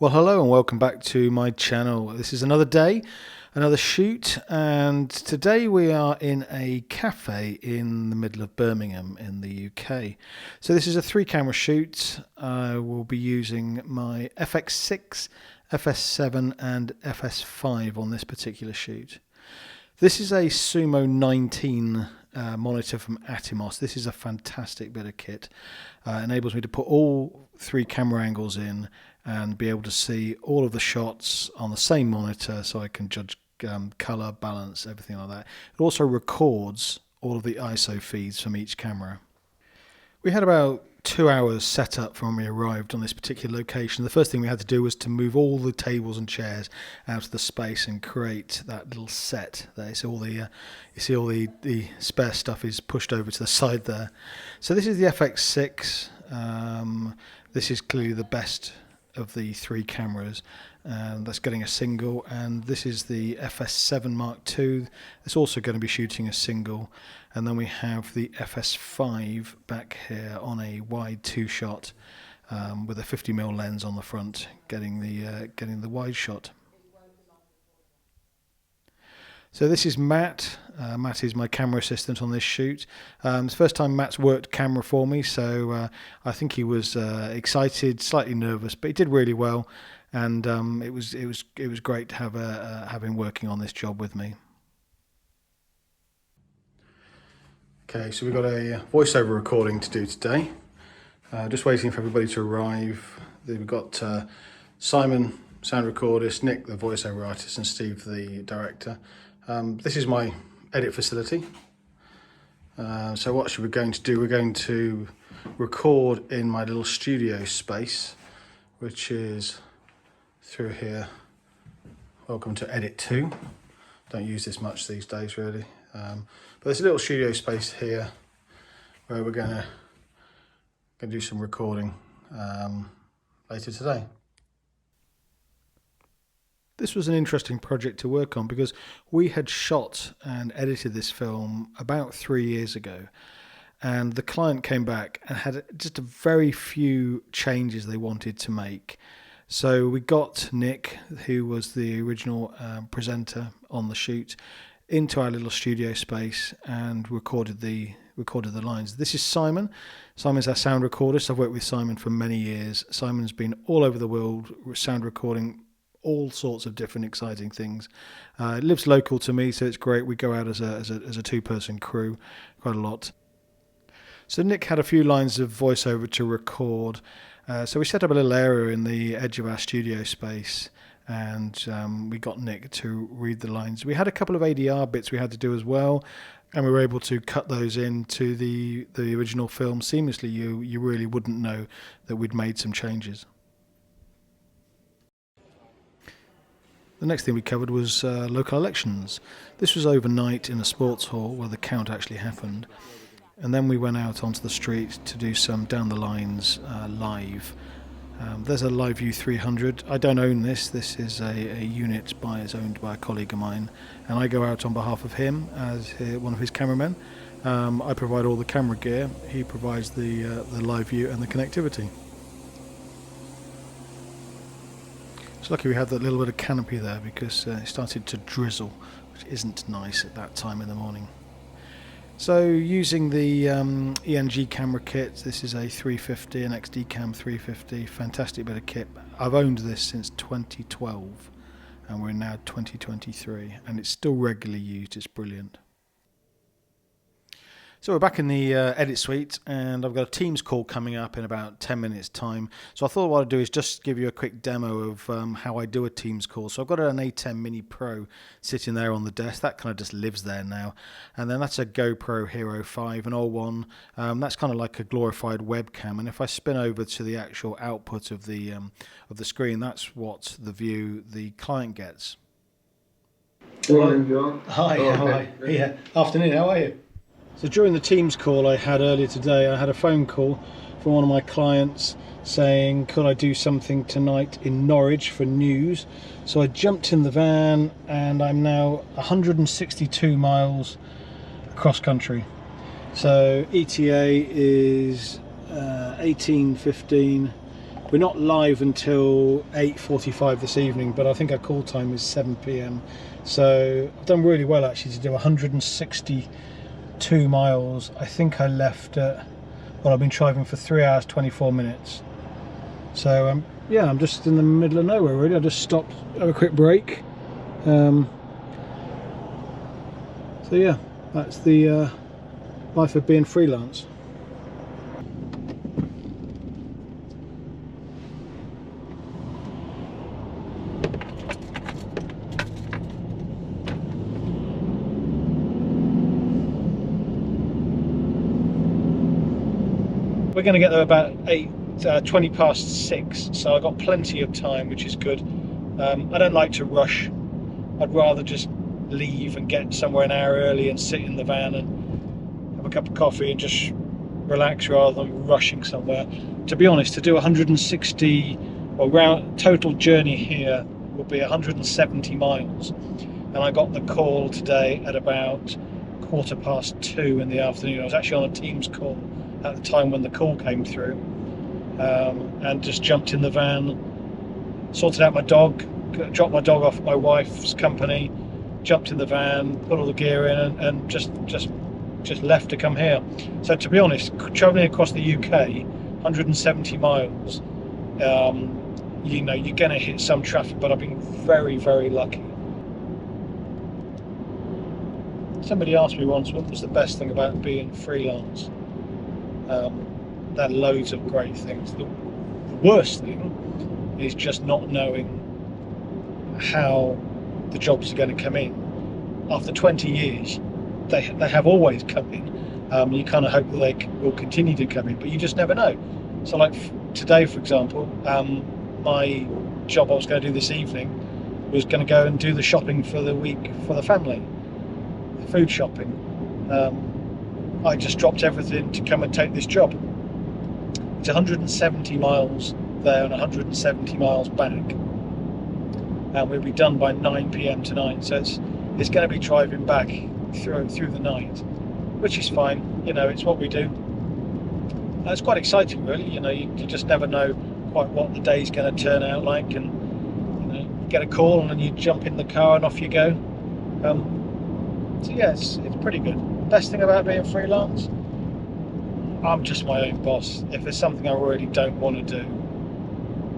Well, hello and welcome back to my channel. This is another day, another shoot, and today we are in a cafe in the middle of Birmingham in the UK. So this is a 3-camera shoot. I will be using my FX6, FS7 and FS5 on this particular shoot. This is a Sumo 19 monitor from Atimos. This is a fantastic bit of kit. Enables me to put all 3 camera angles in and be able to see all of the shots on the same monitor, so I can judge color, balance, everything like that. It also records all of the ISO feeds from each camera. We had about 2 hours set up from when we arrived on this particular location. The first thing we had to do was to move all the tables and chairs out of the space and create that little set there. So you see all the spare stuff is pushed over to the side there. So this is the FX6. This is clearly the best of the 3 cameras, and that's getting a single. And this is the FS7 Mark II. It's also going to be shooting a single. And then we have the FS5 back here on a wide 2-shot with a 50mm lens on the front, getting the wide shot. So this is Matt. Matt is my camera assistant on this shoot. It's the first time Matt's worked camera for me, so I think he was excited, slightly nervous, but he did really well, and it was great to have him working on this job with me. Okay, so we've got a voiceover recording to do today. Just waiting for everybody to arrive. We've got Simon, sound recordist, Nick, the voiceover artist, and Steve, the director. This is my edit facility. So what we're going to do, we're going to record in my little studio space, which is through here. Welcome to Edit 2. Don't use this much these days, really. But there's a little studio space here where we're going to do some recording later today. This was an interesting project to work on because we had shot and edited this film about 3 years ago, and the client came back and had just a very few changes they wanted to make. So we got Nick, who was the original presenter on the shoot, into our little studio space and recorded the lines. This is Simon. Simon's our sound recordist. I've worked with Simon for many years. Simon's been all over the world sound recording all sorts of different exciting things. Lives local to me, so it's great. We go out as a 2-person crew quite a lot. So Nick had a few lines of voiceover to record. So we set up a little area in the edge of our studio space, and we got Nick to read the lines. We had a couple of ADR bits we had to do as well, and we were able to cut those into the original film seamlessly. You really wouldn't know that we'd made some changes. The next thing we covered was local elections. This was overnight in a sports hall where the count actually happened. And then we went out onto the street to do some down the lines live. There's a Live View 300. I don't own this. This is a unit it's owned by a colleague of mine. And I go out on behalf of him as one of his cameramen. I provide all the camera gear. He provides the live view and the connectivity. It's lucky we had that little bit of canopy there because it started to drizzle, which isn't nice at that time in the morning. So using the ENG camera kit, this is a 350, an XD Cam 350, fantastic bit of kit. I've owned this since 2012 and we're now 2023 and it's still regularly used. It's brilliant. So we're back in the edit suite, and I've got a Teams call coming up in about 10 minutes time. So I thought what I'd do is just give you a quick demo of how I do a Teams call. So I've got an A10 Mini Pro sitting there on the desk. That kind of just lives there now. And then that's a GoPro Hero 5, an old one. That's kind of like a glorified webcam. And if I spin over to the actual output of the screen, that's what the view the client gets. Morning, John. Hi, how are you? Yeah, afternoon, how are you? So during the Teams call I had earlier today, I had a phone call from one of my clients saying, could I do something tonight in Norwich for news? So I jumped in the van and I'm now 162 miles across country. So ETA is 18:15 We're not live until 8:45 this evening, but I think our call time is 7 p.m. So I've done really well actually to do 162 miles. I think I left at, well, I've been driving for 3 hours 24 minutes. So yeah, I'm just in the middle of nowhere really. I just stopped, have a quick break. So yeah, that's the life of being freelance. We're going to get there about 20 past 6, so I've got plenty of time, which is good. I don't like to rush. I'd rather just leave and get somewhere an hour early and sit in the van and have a cup of coffee and just relax rather than rushing somewhere. To be honest, to do 160, well, round total journey here will be 170 miles, and I got the call today at about 2:15 in the afternoon. I was actually on a Teams call at the time when the call came through, and just jumped in the van, sorted out my dog, dropped my dog off at my wife's company, jumped in the van, put all the gear in, and just left to come here. So to be honest, travelling across the UK, 170 miles, you know, you're going to hit some traffic, but I've been very, very lucky. Somebody asked me once what was the best thing about being freelance. There are loads of great things. The worst thing is just not knowing how the jobs are going to come in. After 20 years, they have always come in. You kind of hope that they will continue to come in, but you just never know. So like today, for example, my job I was going to do this evening was going to go and do the shopping for the week for the family, the food shopping. I just dropped everything to come and take this job. It's 170 miles there and 170 miles back, and we'll be done by 9 p.m. tonight. So it's going to be driving back through the night, which is fine. You know, it's what we do. It's quite exciting, really. You know, you just never know quite what the day's going to turn out like, and you know, you get a call and then you jump in the car and off you go. So yeah, it's pretty good. Best thing about being freelance, I'm just my own boss. If there's something I really don't want to do,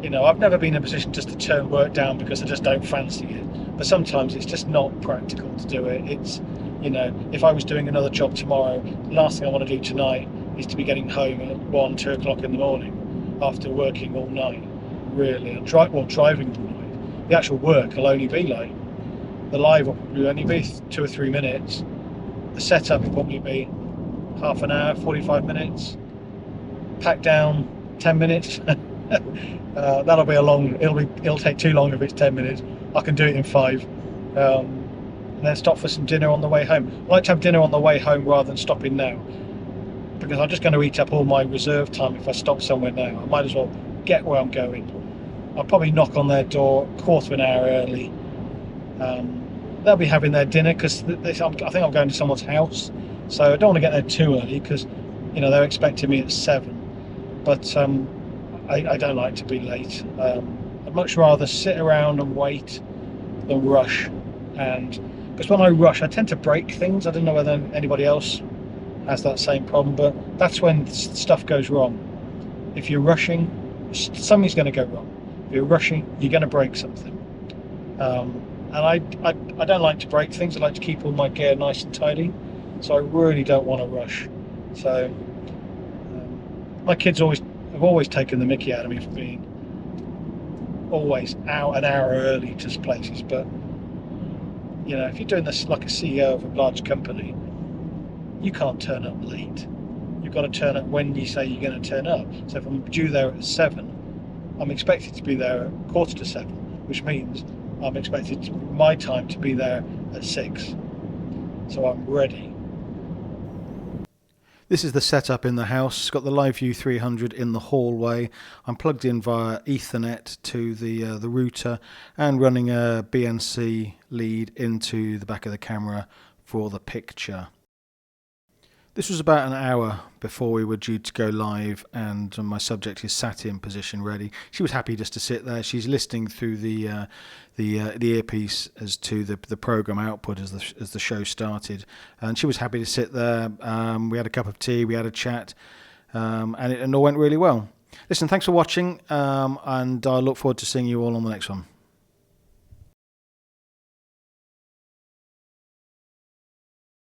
you know, I've never been in a position just to turn work down because I just don't fancy it. But sometimes it's just not practical to do it. It's, you know, if I was doing another job tomorrow, the last thing I want to do tonight is to be getting home at 1, 2 o'clock in the morning after working all night, really, and driving all night. The actual work will only be like, the live will probably only be 2 or 3 minutes. The setup will probably be half an hour, 45 minutes. Pack down 10 minutes. That'll be a long. It'll take too long if it's 10 minutes. I can do it in 5. And then stop for some dinner on the way home. I like to have dinner on the way home rather than stopping now, because I'm just going to eat up all my reserve time if I stop somewhere now. I might as well get where I'm going. I'll probably knock on their door a quarter of an hour early. They'll be having their dinner because I think I'm going to someone's house, so I don't want to get there too early because, you know, they're expecting me at 7. But I don't like to be late. I'd much rather sit around and wait than rush. And because when I rush, I tend to break things. I don't know whether anybody else has that same problem, but that's when stuff goes wrong. If you're rushing, something's going to go wrong. If you're rushing, you're going to break something. And I don't like to break things. I like to keep all my gear nice and tidy, so I really don't want to rush. So my kids have always taken the mickey out of me for being always an hour early to places. But you know, if you're doing this like a CEO of a large company, you can't turn up late. You've got to turn up when you say you're going to turn up. So if I'm due there at 7, I'm expected to be there at 6:45, which means I'm expected my time to be there at 6, so I'm ready. This is the setup in the house. It's got the LiveView 300 in the hallway. I'm plugged in via Ethernet to the router and running a BNC lead into the back of the camera for the picture. This was about an hour before we were due to go live, and my subject is sat in position ready. She was happy just to sit there. She's listening through the earpiece as to the program output as the show started, and she was happy to sit there. We had a cup of tea, we had a chat, and it all went really well. Listen, thanks for watching, and I look forward to seeing you all on the next one.